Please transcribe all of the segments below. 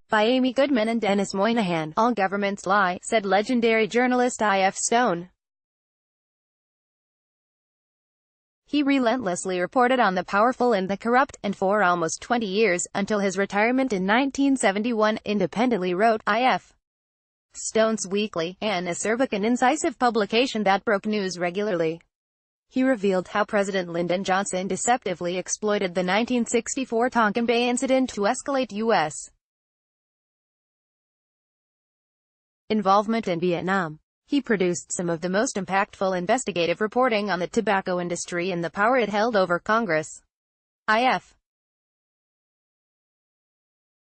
by Amy Goodman and Dennis Moynihan. All governments lie, said legendary journalist I.F. Stone. He relentlessly reported on the powerful and the corrupt, and for almost 20 years, until his retirement in 1971, independently wrote, I.F. Stone's Weekly, an acerbic and incisive publication that broke news regularly. He revealed how President Lyndon Johnson deceptively exploited the 1964 Tonkin Bay incident to escalate U.S. involvement in Vietnam. He produced some of the most impactful investigative reporting on the tobacco industry and the power it held over Congress. I.F.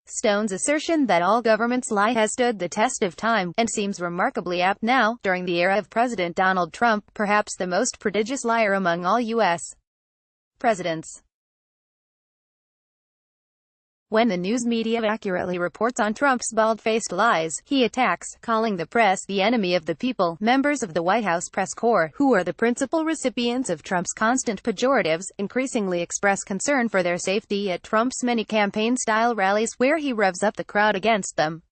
Stone's assertion that all governments lie has stood the test of time, and seems remarkably apt now, during the era of President Donald Trump, perhaps the most prodigious liar among all U.S. presidents. When the news media accurately reports on Trump's bald-faced lies, he attacks, calling the press the enemy of the people. Members of the White House press corps, who are the principal recipients of Trump's constant pejoratives, increasingly express concern for their safety at Trump's many campaign-style rallies, where he revs up the crowd against them.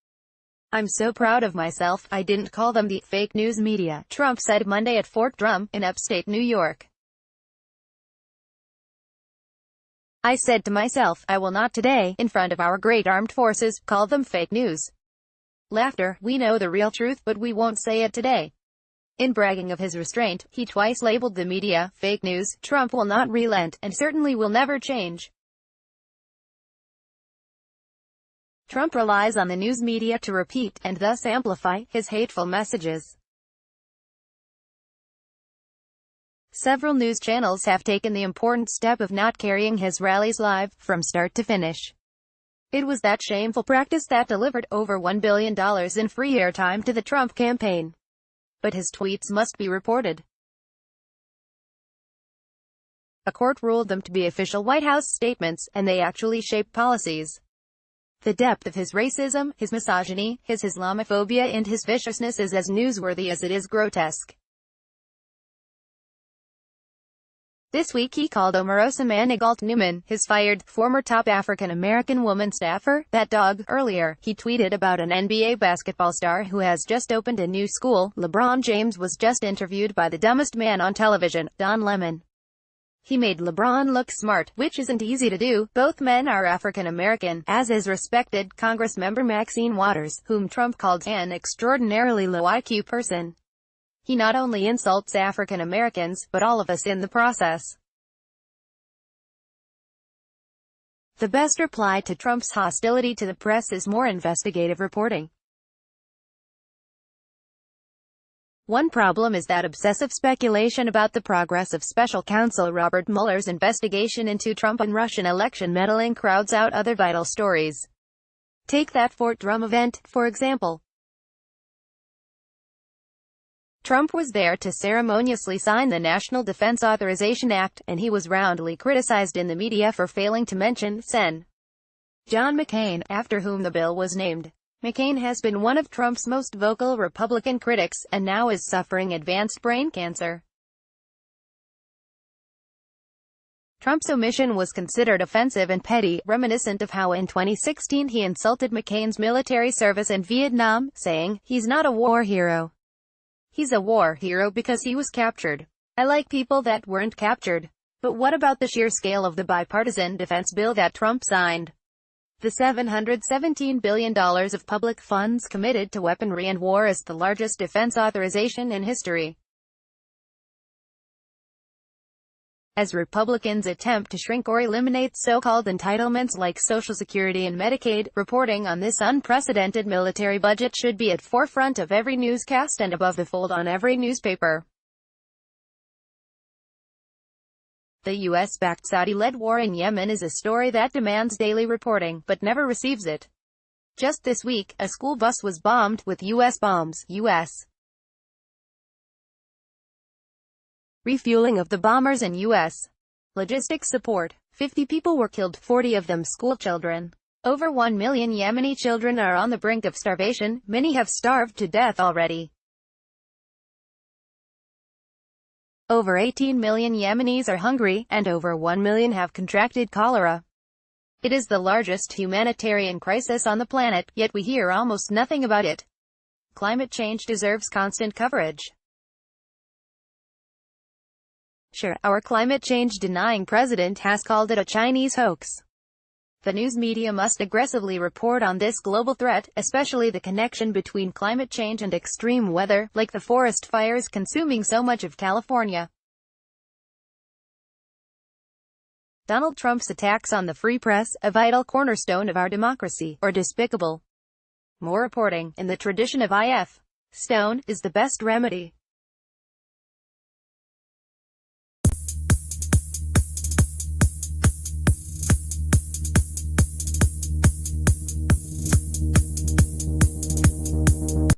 "I'm so proud of myself, I didn't call them the fake news media," Trump said Monday at Fort Drum, in upstate New York. "I said to myself, I will not today, in front of our great armed forces, call them fake news. Laughter, we know the real truth, but we won't say it today." In bragging of his restraint, he twice labeled the media fake news. Trump will not relent, and certainly will never change. Trump relies on the news media to repeat, and thus amplify, his hateful messages. Several news channels have taken the important step of not carrying his rallies live, from start to finish. It was that shameful practice that delivered over $1 billion in free airtime to the Trump campaign. But his tweets must be reported. A court ruled them to be official White House statements, and they actually shape policies. The depth of his racism, his misogyny, his Islamophobia and his viciousness is as newsworthy as it is grotesque. This week he called Omarosa Manigault Newman, his fired, former top African-American woman staffer, that dog. Earlier, he tweeted about an NBA basketball star who has just opened a new school. LeBron James was just interviewed by the dumbest man on television, Don Lemon. He made LeBron look smart, which isn't easy to do. Both men are African-American, as is respected Congressmember Maxine Waters, whom Trump called an extraordinarily low IQ person. He not only insults African Americans, but all of us in the process. The best reply to Trump's hostility to the press is more investigative reporting. One problem is that obsessive speculation about the progress of Special Counsel Robert Mueller's investigation into Trump and Russian election meddling crowds out other vital stories. Take that Fort Drum event, for example. Trump was there to ceremoniously sign the National Defense Authorization Act, and he was roundly criticized in the media for failing to mention Sen. John McCain, after whom the bill was named. McCain has been one of Trump's most vocal Republican critics, and now is suffering advanced brain cancer. Trump's omission was considered offensive and petty, reminiscent of how in 2016 he insulted McCain's military service in Vietnam, saying, "He's not a war hero. He's a war hero because he was captured. I like people that weren't captured." But what about the sheer scale of the bipartisan defense bill that Trump signed? The $717 billion of public funds committed to weaponry and war is the largest defense authorization in history. As Republicans attempt to shrink or eliminate so-called entitlements like Social Security and Medicaid, reporting on this unprecedented military budget should be at forefront of every newscast and above the fold on every newspaper. The U.S.-backed Saudi-led war in Yemen is a story that demands daily reporting, but never receives it. Just this week, a school bus was bombed with U.S. bombs. U.S. refueling of the bombers and U.S. logistics support. 50 people were killed, 40 of them schoolchildren. Over 1 million Yemeni children are on the brink of starvation, many have starved to death already. Over 18 million Yemenis are hungry, and over 1 million have contracted cholera. It is the largest humanitarian crisis on the planet, yet we hear almost nothing about it. Climate change deserves constant coverage. Sure, our climate change-denying president has called it a Chinese hoax. The news media must aggressively report on this global threat, especially the connection between climate change and extreme weather, like the forest fires consuming so much of California. Donald Trump's attacks on the free press, a vital cornerstone of our democracy, are despicable. More reporting, in the tradition of I.F. Stone, is the best remedy.